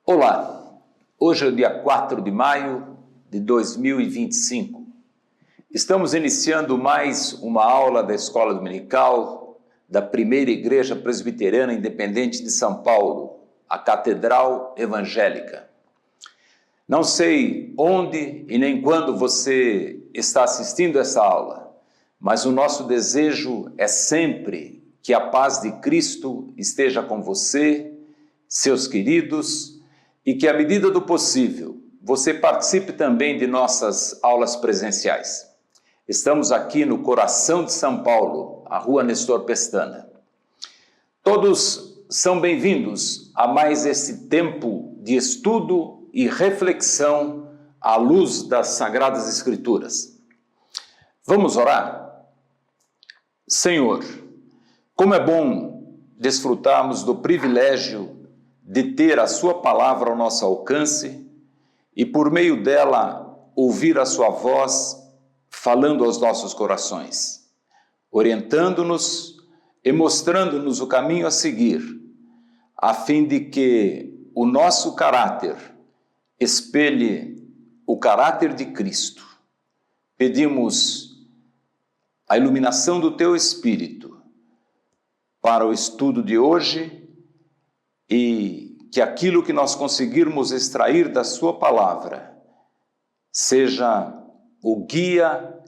Olá, hoje é o dia 4 de maio de 2025. Estamos iniciando mais uma aula da Escola Dominical da Primeira Igreja Presbiteriana Independente de São Paulo, a Catedral Evangélica. Não sei onde e nem quando você está assistindo essa aula, mas o nosso desejo é sempre que a paz de Cristo esteja com você, seus queridos, e que, à medida do possível, você participe também de nossas aulas presenciais. Estamos aqui no coração de São Paulo, a Rua Nestor Pestana. Todos são bem-vindos a mais esse tempo de estudo e reflexão à luz das Sagradas Escrituras. Vamos orar? Senhor, como é bom desfrutarmos do privilégio de ter a sua palavra ao nosso alcance e, por meio dela, ouvir a sua voz falando aos nossos corações, orientando-nos e mostrando-nos o caminho a seguir, a fim de que o nosso caráter espelhe o caráter de Cristo. Pedimos a iluminação do Teu Espírito para o estudo de hoje e que aquilo que nós conseguirmos extrair da sua palavra seja o guia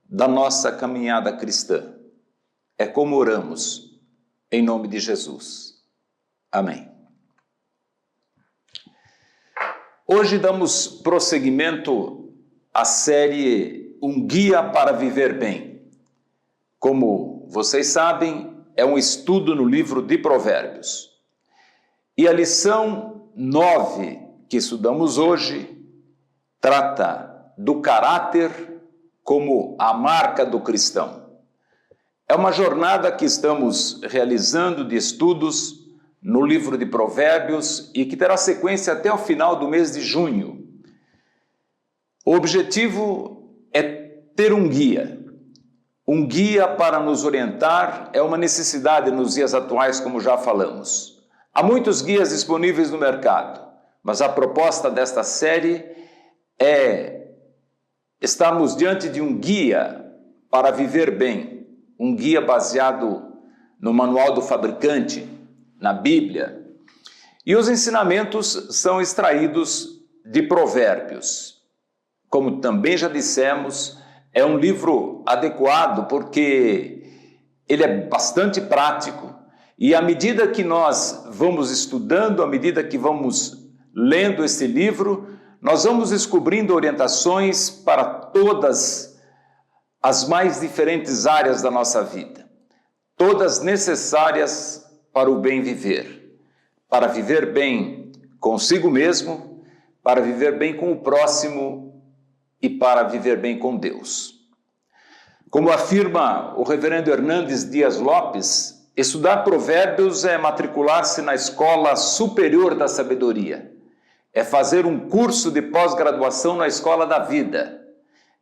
da nossa caminhada cristã. É como oramos, em nome de Jesus. Amém. Hoje damos prosseguimento à série Um Guia para Viver Bem. Como vocês sabem, é um estudo no livro de Provérbios. E a lição 9 que estudamos hoje trata do caráter como a marca do cristão. É uma jornada que estamos realizando de estudos no livro de Provérbios e que terá sequência até o final do mês de junho. O objetivo é ter um guia para nos orientar, é uma necessidade nos dias atuais, como já falamos. Há muitos guias disponíveis no mercado, mas a proposta desta série é estarmos diante de um guia para viver bem, um guia baseado no manual do fabricante, na Bíblia. E os ensinamentos são extraídos de Provérbios. Como também já dissemos, é um livro adequado porque ele é bastante prático. E à medida que nós vamos estudando, à medida que vamos lendo esse livro, nós vamos descobrindo orientações para todas as mais diferentes áreas da nossa vida, todas necessárias para o bem viver, para viver bem consigo mesmo, para viver bem com o próximo e para viver bem com Deus. Como afirma o reverendo Hernandes Dias Lopes, estudar Provérbios é matricular-se na Escola Superior da Sabedoria, é fazer um curso de pós-graduação na Escola da Vida,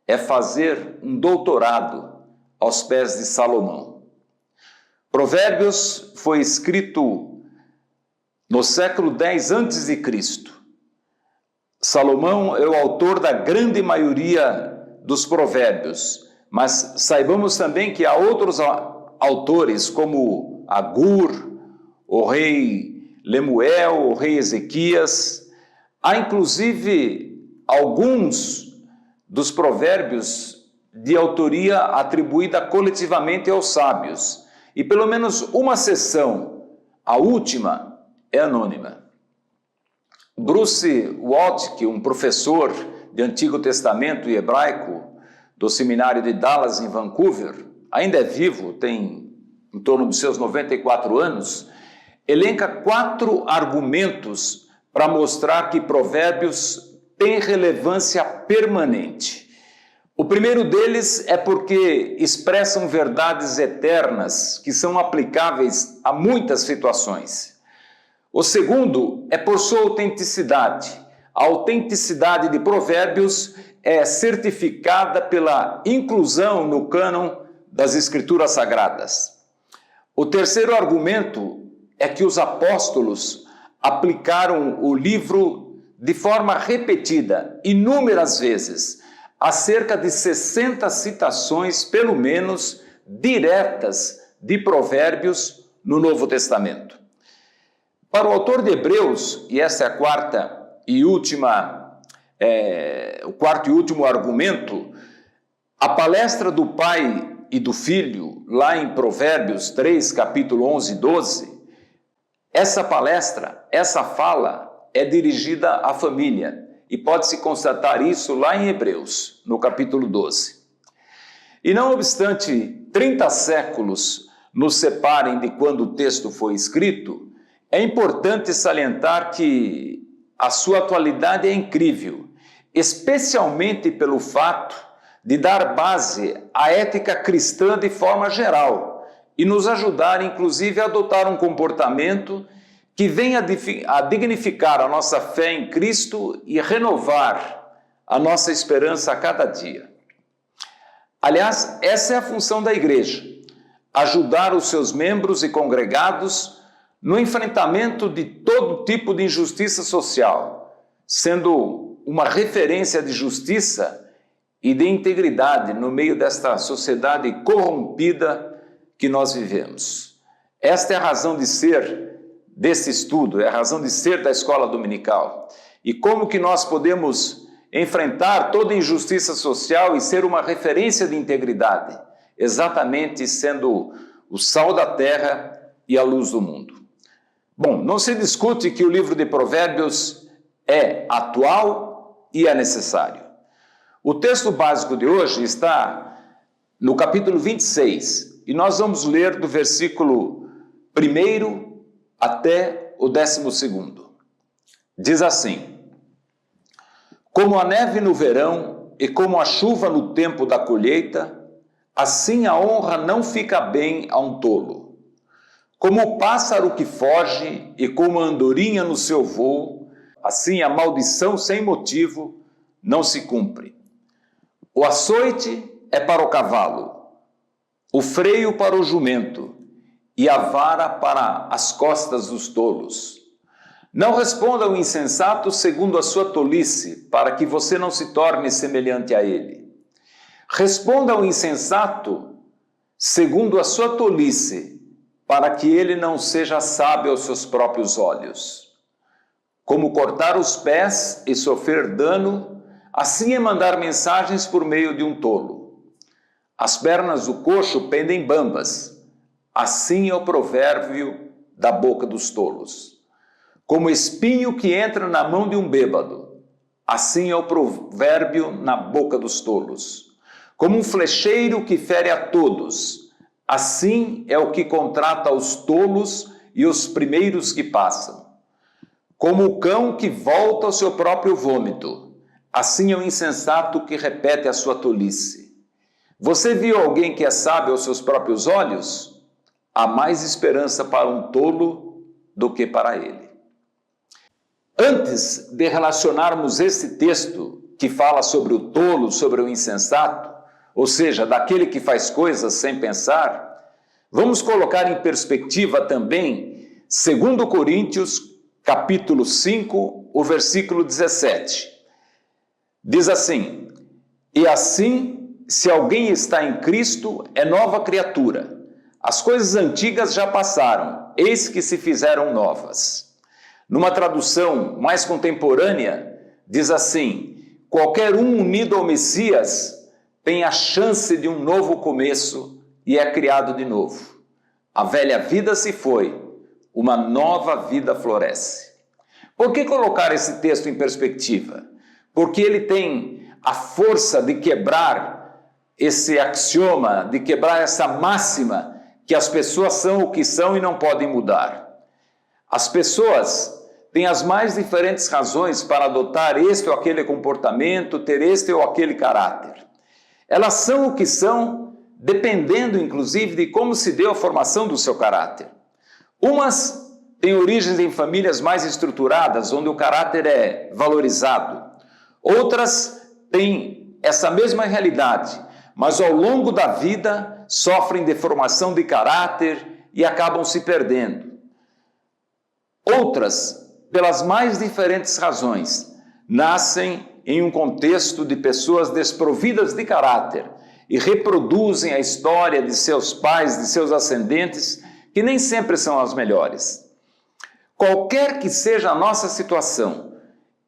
é fazer um doutorado aos pés de Salomão. Provérbios foi escrito no século X a.C. Salomão é o autor da grande maioria dos provérbios, mas saibamos também que há outros autores como Agur, o rei Lemuel, o rei Ezequias. Há inclusive alguns dos provérbios de autoria atribuída coletivamente aos sábios. E pelo menos uma seção, a última, é anônima. Bruce Waltke, um professor de Antigo Testamento e hebraico do seminário de Dallas, em Vancouver, ainda é vivo, tem em torno dos seus 94 anos, elenca 4 argumentos para mostrar que Provérbios tem relevância permanente. O primeiro deles é porque expressam verdades eternas que são aplicáveis a muitas situações. O segundo é por sua autenticidade. a autenticidade de Provérbios é certificada pela inclusão no cânon das Escrituras Sagradas. O terceiro argumento é que os apóstolos aplicaram o livro de forma repetida, inúmeras vezes, há cerca de 60 citações, pelo menos, diretas de Provérbios no Novo Testamento. Para o autor de Hebreus, e essa é a o quarto e último argumento, a palestra do pai e do filho, lá em Provérbios 3, capítulo 11 e 12, essa palestra, essa fala é dirigida à família, e pode-se constatar isso lá em Hebreus, no capítulo 12. E não obstante 30 séculos nos separem de quando o texto foi escrito, é importante salientar que a sua atualidade é incrível, especialmente pelo fato de dar base à ética cristã de forma geral e nos ajudar, inclusive, a adotar um comportamento que venha a dignificar a nossa fé em Cristo e renovar a nossa esperança a cada dia. Aliás, essa é a função da igreja, ajudar os seus membros e congregados no enfrentamento de todo tipo de injustiça social, sendo uma referência de justiça e de integridade no meio desta sociedade corrompida que nós vivemos. Esta é a razão de ser desse estudo, é a razão de ser da escola dominical. E como que nós podemos enfrentar toda injustiça social e ser uma referência de integridade, exatamente sendo o sal da terra e a luz do mundo. Bom, não se discute que o livro de Provérbios é atual e é necessário. O texto básico de hoje está no capítulo 26, e nós vamos ler do versículo 1 até o 12º. Diz assim: como a neve no verão e como a chuva no tempo da colheita, assim a honra não fica bem a um tolo. Como o pássaro que foge e como a andorinha no seu voo, assim a maldição sem motivo não se cumpre. O açoite é para o cavalo, o freio para o jumento e a vara para as costas dos tolos. Não responda ao insensato segundo a sua tolice, para que você não se torne semelhante a ele. Responda ao insensato segundo a sua tolice, para que ele não seja sábio aos seus próprios olhos. Como cortar os pés e sofrer dano, assim é mandar mensagens por meio de um tolo. As pernas do coxo pendem bambas, assim é o provérbio da boca dos tolos. Como espinho que entra na mão de um bêbado, assim é o provérbio na boca dos tolos. Como um flecheiro que fere a todos, assim é o que contrata os tolos e os primeiros que passam. Como o cão que volta ao seu próprio vômito, assim é o insensato que repete a sua tolice. Você viu alguém que é sábio aos seus próprios olhos? Há mais esperança para um tolo do que para ele. Antes de relacionarmos esse texto que fala sobre o tolo, sobre o insensato, ou seja, daquele que faz coisas sem pensar, vamos colocar em perspectiva também 2 Coríntios, capítulo 5, o versículo 17. Diz assim: e assim, se alguém está em Cristo, é nova criatura. As coisas antigas já passaram, eis que se fizeram novas. Numa tradução mais contemporânea, diz assim: qualquer um unido ao Messias tem a chance de um novo começo e é criado de novo. A velha vida se foi, uma nova vida floresce. Por que colocar esse texto em perspectiva? Porque ele tem a força de quebrar esse axioma, de quebrar essa máxima que as pessoas são o que são e não podem mudar. As pessoas têm as mais diferentes razões para adotar este ou aquele comportamento, ter este ou aquele caráter. Elas são o que são, dependendo inclusive de como se deu a formação do seu caráter. Umas têm origens em famílias mais estruturadas, onde o caráter é valorizado. Outras têm essa mesma realidade, mas ao longo da vida sofrem deformação de caráter e acabam se perdendo. Outras, pelas mais diferentes razões, nascem em um contexto de pessoas desprovidas de caráter e reproduzem a história de seus pais, de seus ascendentes, que nem sempre são as melhores. Qualquer que seja a nossa situação,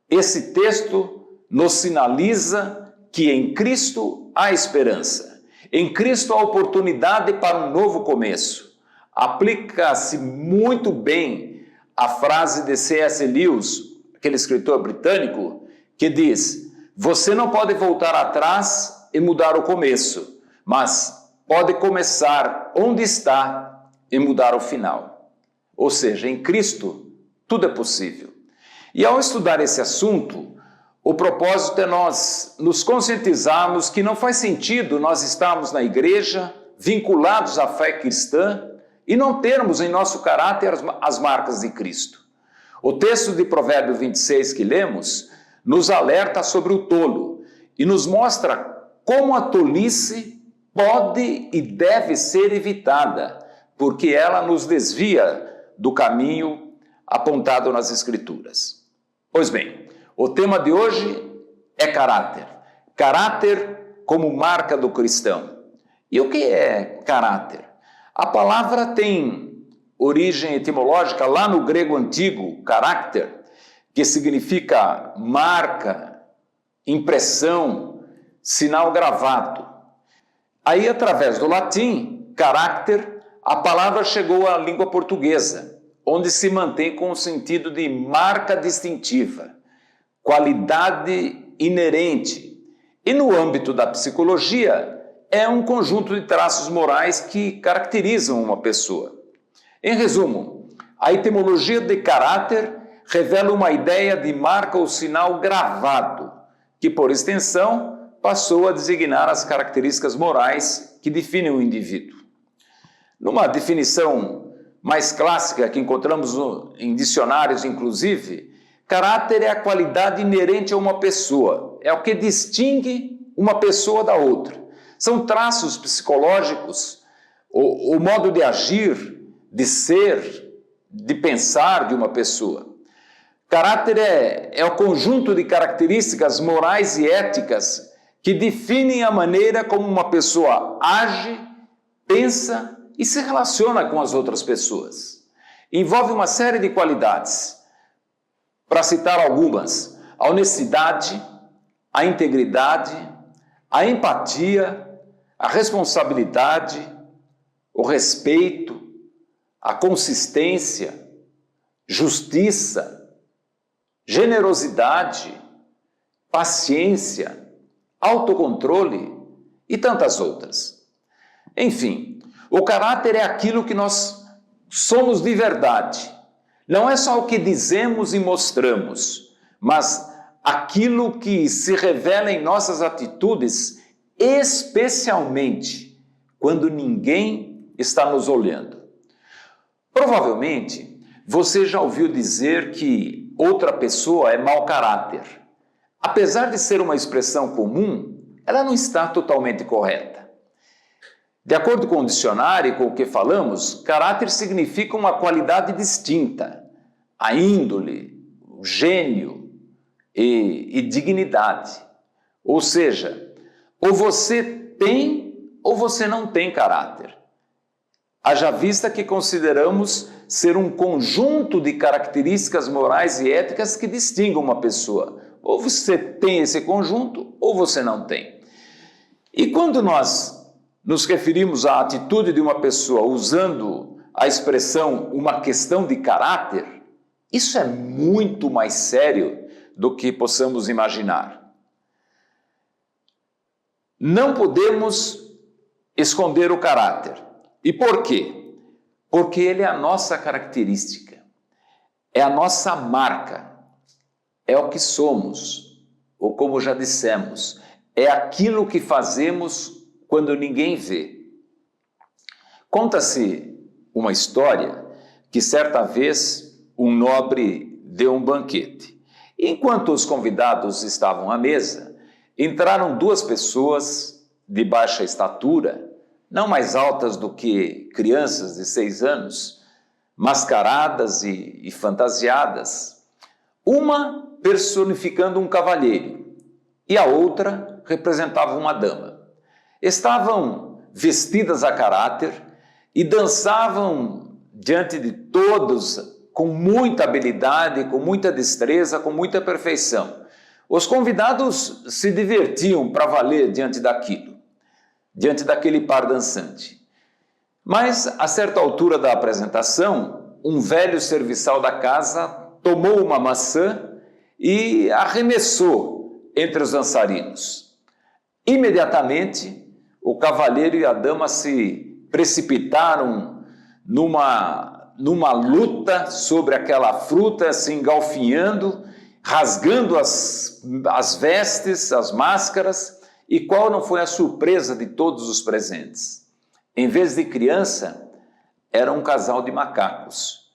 esse texto nos sinaliza que em Cristo há esperança. Em Cristo há oportunidade para um novo começo. Aplica-se muito bem a frase de C.S. Lewis, aquele escritor britânico, que diz: você não pode voltar atrás e mudar o começo, mas pode começar onde está e mudar o final. Ou seja, em Cristo tudo é possível. E ao estudar esse assunto, o propósito é nós nos conscientizarmos que não faz sentido nós estarmos na igreja, vinculados à fé cristã, e não termos em nosso caráter as marcas de Cristo. O texto de Provérbios 26 que lemos nos alerta sobre o tolo e nos mostra como a tolice pode e deve ser evitada, porque ela nos desvia do caminho apontado nas Escrituras. Pois bem, o tema de hoje é caráter. Caráter como marca do cristão. E o que é caráter? A palavra tem origem etimológica lá no grego antigo, caráter, que significa marca, impressão, sinal gravado. Aí, através do latim, caráter, a palavra chegou à língua portuguesa, onde se mantém com o sentido de marca distintiva, qualidade inerente. E no âmbito da psicologia, é um conjunto de traços morais que caracterizam uma pessoa. Em resumo, a etimologia de caráter revela uma ideia de marca ou sinal gravado, que por extensão passou a designar as características morais que definem o indivíduo. Numa definição mais clássica que encontramos em dicionários inclusive, caráter é a qualidade inerente a uma pessoa, é o que distingue uma pessoa da outra. São traços psicológicos, o modo de agir, de ser, de pensar de uma pessoa. Caráter é o conjunto de características morais e éticas que definem a maneira como uma pessoa age, pensa e se relaciona com as outras pessoas. Envolve uma série de qualidades. Para citar algumas: a honestidade, a integridade, a empatia, a responsabilidade, o respeito, a consistência, justiça, generosidade, paciência, autocontrole e tantas outras. Enfim, o caráter é aquilo que nós somos de verdade. Não é só o que dizemos e mostramos, mas aquilo que se revela em nossas atitudes, especialmente quando ninguém está nos olhando. Provavelmente, você já ouviu dizer que outra pessoa é mau caráter. Apesar de ser uma expressão comum, ela não está totalmente correta. De acordo com o dicionário e com o que falamos, caráter significa uma qualidade distinta, a índole, o gênio e dignidade. Ou seja, ou você tem ou você não tem caráter. Haja vista que consideramos ser um conjunto de características morais e éticas que distinguem uma pessoa. Ou você tem esse conjunto ou você não tem. E quando nós nos referimos à atitude de uma pessoa usando a expressão uma questão de caráter, isso é muito mais sério do que possamos imaginar. Não podemos esconder o caráter. E por quê? Porque ele é a nossa característica, é a nossa marca, é o que somos, ou como já dissemos, é aquilo que fazemos quando ninguém vê. Conta-se uma história que certa vez um nobre deu um banquete. Enquanto os convidados estavam à mesa, entraram duas pessoas de baixa estatura, não mais altas do que crianças de 6 anos, mascaradas e fantasiadas, uma personificando um cavalheiro e a outra representava uma dama. Estavam vestidas a caráter e dançavam diante de todos com muita habilidade, com muita destreza, com muita perfeição. Os convidados se divertiam para valer diante daquilo, diante daquele par dançante. Mas, a certa altura da apresentação, um velho serviçal da casa tomou uma maçã e arremessou entre os dançarinos. Imediatamente, o cavalheiro e a dama se precipitaram numa luta sobre aquela fruta, se engalfinhando, rasgando as vestes, as máscaras. E qual não foi a surpresa de todos os presentes? Em vez de criança, era um casal de macacos.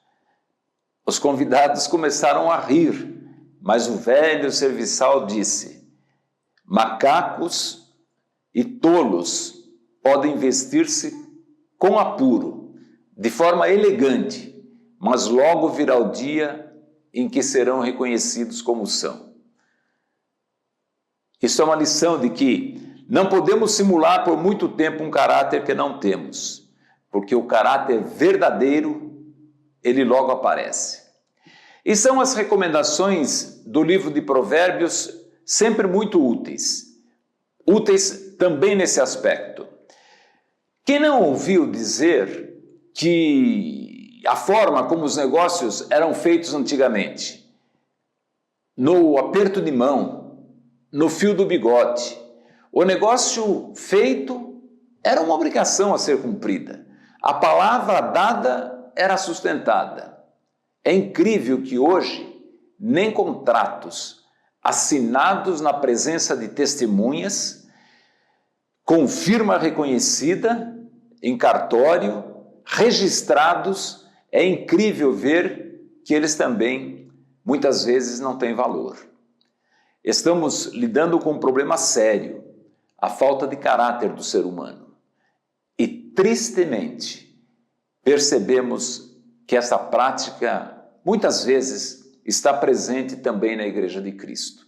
Os convidados começaram a rir, mas o velho serviçal disse: macacos e tolos podem vestir-se com apuro, de forma elegante, mas logo virá o dia em que serão reconhecidos como são. Isso é uma lição de que não podemos simular por muito tempo um caráter que não temos, porque o caráter verdadeiro, ele logo aparece. E são as recomendações do livro de Provérbios sempre muito úteis também nesse aspecto. Quem não ouviu dizer que a forma como os negócios eram feitos antigamente, no aperto de mão, no fio do bigode, o negócio feito era uma obrigação a ser cumprida. A palavra dada era sustentada. É incrível que hoje nem contratos assinados na presença de testemunhas, com firma reconhecida, em cartório, registrados, é incrível ver que eles também, muitas vezes, não têm valor. Estamos lidando com um problema sério, a falta de caráter do ser humano. E, tristemente, percebemos que essa prática, muitas vezes, está presente também na Igreja de Cristo.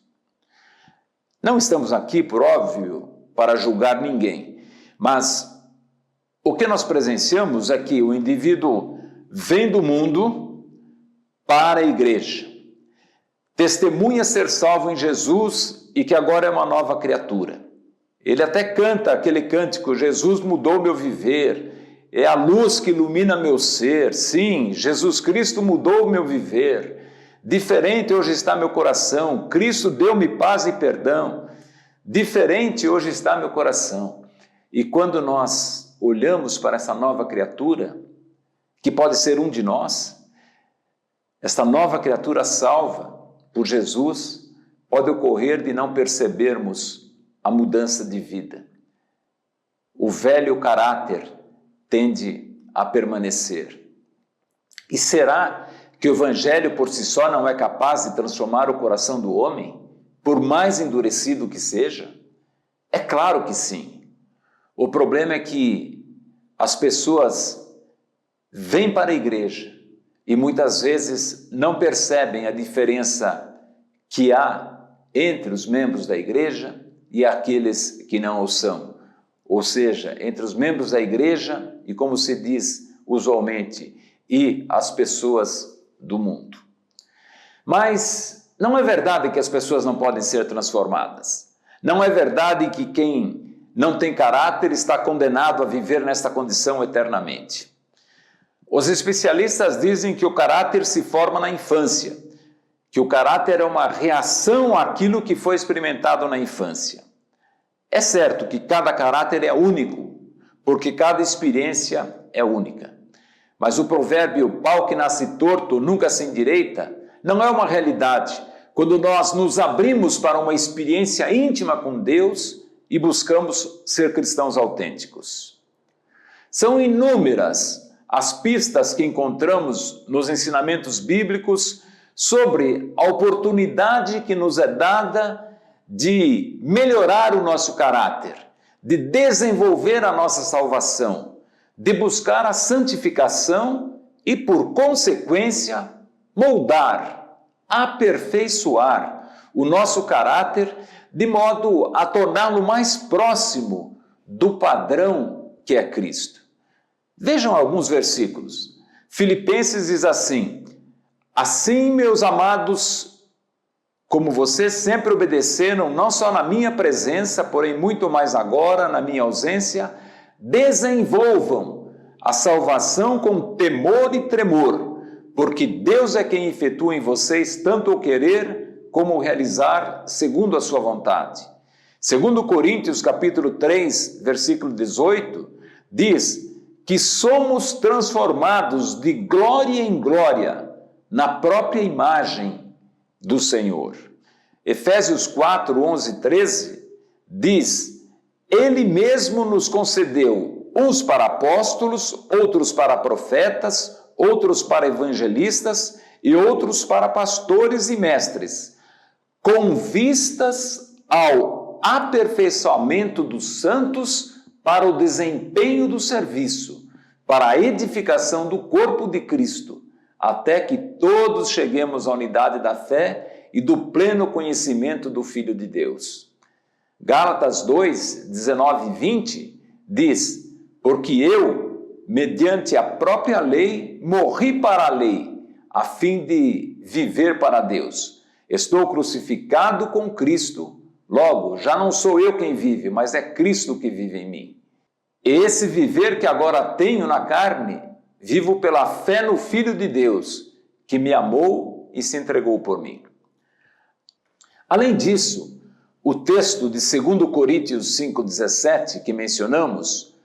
Não estamos aqui, por óbvio, para julgar ninguém, mas o que nós presenciamos é que o indivíduo vem do mundo para a igreja, testemunha ser salvo em Jesus e que agora é uma nova criatura. Ele até canta aquele cântico: Jesus mudou meu viver, é a luz que ilumina meu ser. Sim, Jesus Cristo mudou o meu viver. Diferente hoje está meu coração, Cristo deu-me paz e perdão. Diferente hoje está meu coração. E quando nós olhamos para essa nova criatura, que pode ser um de nós, esta nova criatura salva por Jesus, pode ocorrer de não percebermos a mudança de vida. O velho caráter tende a permanecer. E será que o Evangelho por si só não é capaz de transformar o coração do homem, por mais endurecido que seja? É claro que sim. O problema é que as pessoas vêm para a igreja e muitas vezes não percebem a diferença que há entre os membros da igreja e aqueles que não o são. Ou seja, entre os membros da igreja e, como se diz usualmente, e as pessoas do mundo. Mas não é verdade que as pessoas não podem ser transformadas. Não é verdade que quem não tem caráter está condenado a viver nesta condição eternamente. Os especialistas dizem que o caráter se forma na infância, que o caráter é uma reação àquilo que foi experimentado na infância. É certo que cada caráter é único, porque cada experiência é única. Mas o provérbio "pau que nasce torto nunca se endireita" não é uma realidade quando nós nos abrimos para uma experiência íntima com Deus e buscamos ser cristãos autênticos. São inúmeras as pistas que encontramos nos ensinamentos bíblicos sobre a oportunidade que nos é dada de melhorar o nosso caráter, de desenvolver a nossa salvação, de buscar a santificação e, por consequência, moldar, aperfeiçoar o nosso caráter de modo a torná-lo mais próximo do padrão que é Cristo. Vejam alguns versículos. Filipenses diz assim: assim, meus amados, como vocês sempre obedeceram, não só na minha presença, porém muito mais agora, na minha ausência, desenvolvam a salvação com temor e tremor, porque Deus é quem efetua em vocês tanto o querer como o realizar segundo a sua vontade. Segundo Coríntios capítulo 3, versículo 18, diz que somos transformados de glória em glória na própria imagem do Senhor. Efésios 4, 11 e 13 diz: Ele mesmo nos concedeu uns para apóstolos, outros para profetas, outros para evangelistas e outros para pastores e mestres, com vistas ao aperfeiçoamento dos santos para o desempenho do serviço, para a edificação do corpo de Cristo, até que todos cheguemos à unidade da fé e do pleno conhecimento do Filho de Deus. Gálatas 2, 19 e 20 diz: porque eu, mediante a própria lei, morri para a lei, a fim de viver para Deus. Estou crucificado com Cristo, logo, já não sou eu quem vive, mas é Cristo que vive em mim. Esse viver que agora tenho na carne, vivo pela fé no Filho de Deus, que me amou e se entregou por mim. Além disso, o texto de 2 Coríntios 5,17, que mencionamos,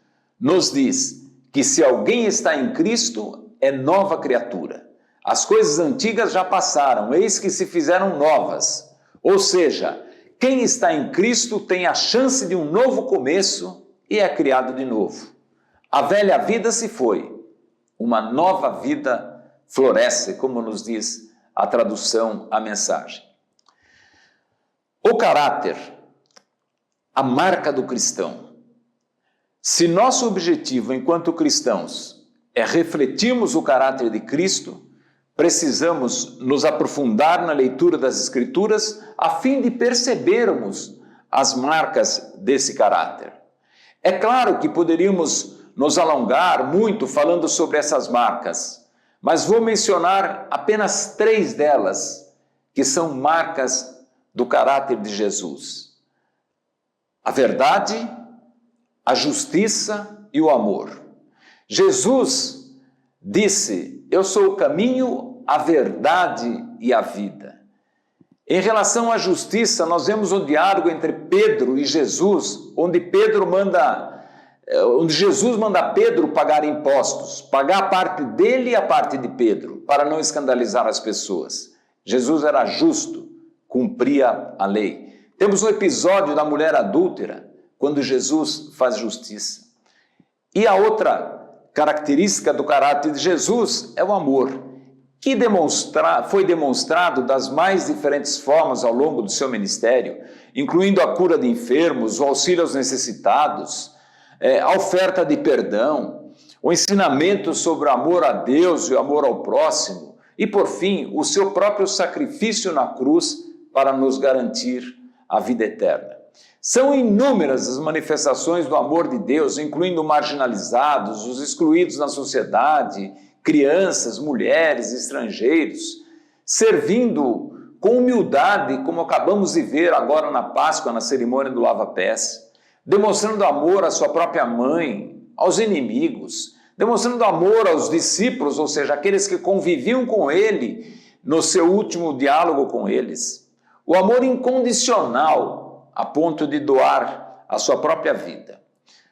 nos diz que se alguém está em Cristo, é nova criatura. As coisas antigas já passaram, eis que se fizeram novas. Ou seja, quem está em Cristo tem a chance de um novo começo e é criado de novo. A velha vida se foi, uma nova vida floresce, como nos diz a tradução, a mensagem. O caráter, a marca do cristão. Se nosso objetivo enquanto cristãos é refletirmos o caráter de Cristo, precisamos nos aprofundar na leitura das Escrituras a fim de percebermos as marcas desse caráter. É claro que poderíamos nos alongar muito falando sobre essas marcas, mas vou mencionar apenas 3 delas, que são marcas do caráter de Jesus: a verdade, a justiça e o amor. Jesus disse: eu sou o caminho, a verdade e a vida. Em relação à justiça, nós vemos um diálogo entre Pedro e Jesus, onde Jesus manda Pedro pagar impostos, pagar a parte dele e a parte de Pedro, para não escandalizar as pessoas. Jesus era justo, cumpria a lei. Temos o episódio da mulher adúltera, quando Jesus faz justiça. E a outra característica do caráter de Jesus é o amor, que foi demonstrado das mais diferentes formas ao longo do seu ministério, incluindo a cura de enfermos, o auxílio aos necessitados, a oferta de perdão, o ensinamento sobre o amor a Deus e o amor ao próximo, e, por fim, o seu próprio sacrifício na cruz para nos garantir a vida eterna. São inúmeras as manifestações do amor de Deus, incluindo marginalizados, os excluídos na sociedade, crianças, mulheres, estrangeiros, servindo com humildade, como acabamos de ver agora na Páscoa, na cerimônia do lava-pés, demonstrando amor à sua própria mãe, aos inimigos, demonstrando amor aos discípulos, ou seja, aqueles que conviviam com ele no seu último diálogo com eles. O amor incondicional, a ponto de doar a sua própria vida.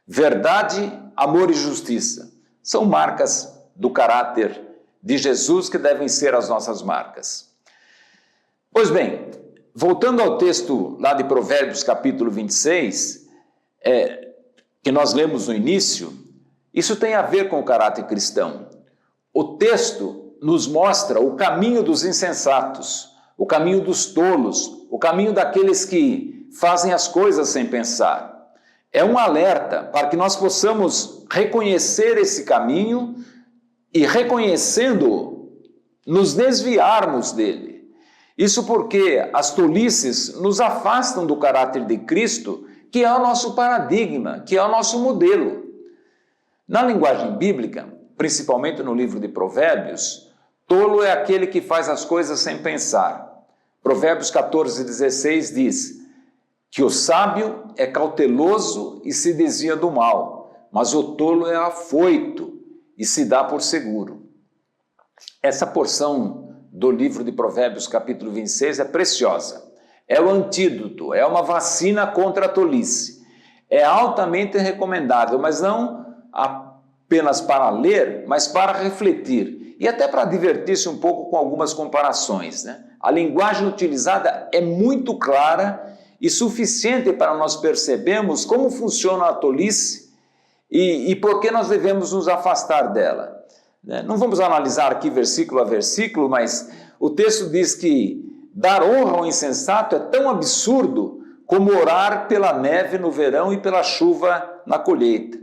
Verdade, amor e justiça são marcas do caráter de Jesus que devem ser as nossas marcas. Pois bem, voltando ao texto lá de Provérbios capítulo 26, que nós lemos no início, Isso tem a ver com o caráter cristão. O texto nos mostra o caminho dos insensatos, o caminho dos tolos, o caminho daqueles que fazem as coisas sem pensar. É um alerta para que nós possamos reconhecer esse caminho e, reconhecendo-o, nos desviarmos dele. Isso porque as tolices nos afastam do caráter de Cristo, que é o nosso paradigma, que é o nosso modelo. Na linguagem bíblica, principalmente no livro de Provérbios, tolo é aquele que faz as coisas sem pensar. Provérbios 14:16 diz que o sábio é cauteloso e se desvia do mal, mas o tolo é afoito e se dá por seguro. Essa porção do livro de Provérbios, capítulo 26, é preciosa. É o antídoto, é uma vacina contra a tolice. É altamente recomendável, mas não apenas para ler, mas para refletir e até para divertir-se um pouco com algumas comparações, né? A linguagem utilizada é muito clara e suficiente para nós percebermos como funciona a tolice e por que nós devemos nos afastar dela. Não vamos analisar aqui versículo a versículo, mas o texto diz que dar honra ao insensato é tão absurdo como orar pela neve no verão e pela chuva na colheita.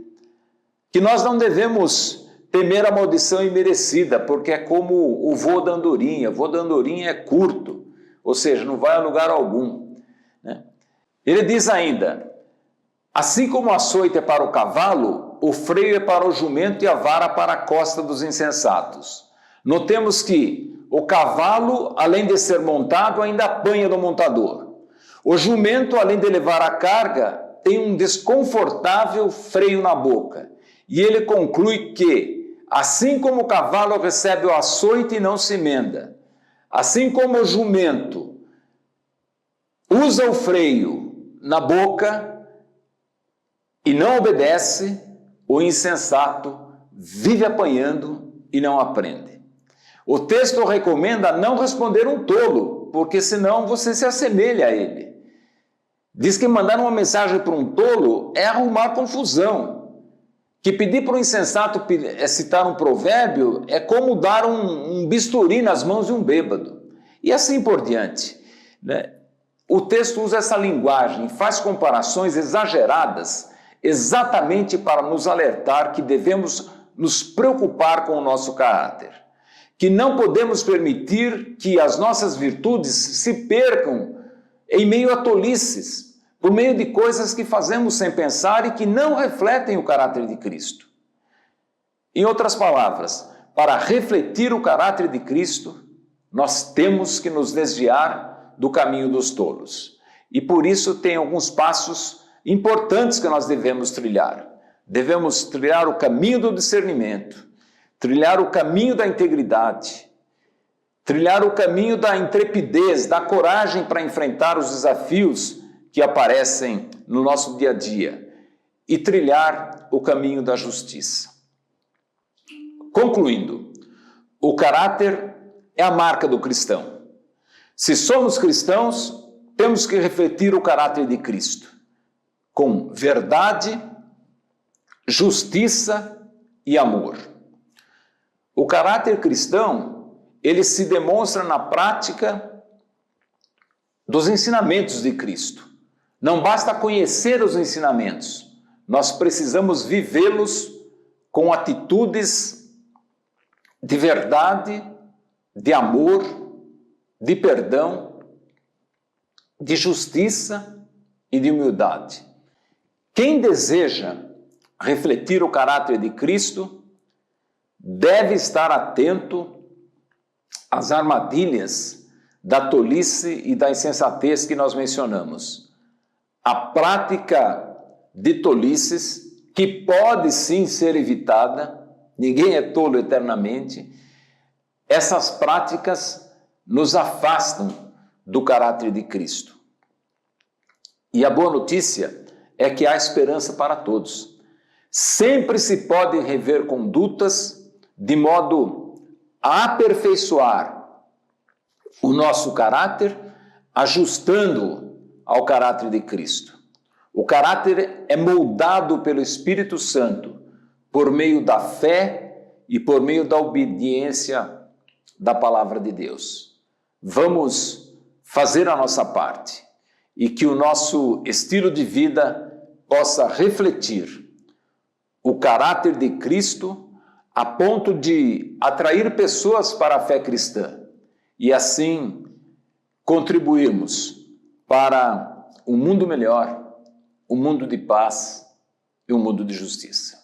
Que nós não devemos temer a maldição imerecida, porque é como o voo da andorinha. O voo da andorinha é curto, ou seja, não vai a lugar algum, né? Ele diz ainda, assim como o açoite é para o cavalo, o freio é para o jumento e a vara para a costa dos insensatos. Notemos que o cavalo, além de ser montado, ainda apanha do montador. O jumento, além de levar a carga, tem um desconfortável freio na boca. E ele conclui que, assim como o cavalo recebe o açoite e não se emenda, assim como o jumento usa o freio na boca e não obedece, o insensato vive apanhando e não aprende. O texto recomenda não responder um tolo, porque senão você se assemelha a ele. Diz que mandar uma mensagem para um tolo é arrumar confusão. Que pedir para um insensato citar um provérbio é como dar um bisturi nas mãos de um bêbado. E assim por diante, né? O texto usa essa linguagem, faz comparações exageradas, exatamente para nos alertar que devemos nos preocupar com o nosso caráter. Que não podemos permitir que as nossas virtudes se percam em meio a tolices, por meio de coisas que fazemos sem pensar e que não refletem o caráter de Cristo. Em outras palavras, para refletir o caráter de Cristo, nós temos que nos desviar do caminho dos tolos. E por isso tem alguns passos importantes que nós devemos trilhar. Devemos trilhar o caminho do discernimento, trilhar o caminho da integridade, trilhar o caminho da intrepidez, da coragem para enfrentar os desafios que aparecem no nosso dia a dia e trilhar o caminho da justiça. Concluindo, o caráter é a marca do cristão. Se somos cristãos, temos que refletir o caráter de Cristo, com verdade, justiça e amor. O caráter cristão, ele se demonstra na prática dos ensinamentos de Cristo. Não basta conhecer os ensinamentos, nós precisamos vivê-los com atitudes de verdade, de amor, de perdão, de justiça e de humildade. Quem deseja refletir o caráter de Cristo deve estar atento às armadilhas da tolice e da insensatez que nós mencionamos. A prática de tolices, que pode sim ser evitada, ninguém é tolo eternamente, essas práticas nos afastam do caráter de Cristo. E a boa notícia é que há esperança para todos. Sempre se podem rever condutas de modo a aperfeiçoar o nosso caráter, ajustando-o ao caráter de Cristo. O caráter é moldado pelo Espírito Santo por meio da fé e por meio da obediência da palavra de Deus. Vamos fazer a nossa parte e que o nosso estilo de vida possa refletir o caráter de Cristo a ponto de atrair pessoas para a fé cristã e assim contribuirmos para um mundo melhor, um mundo de paz e um mundo de justiça.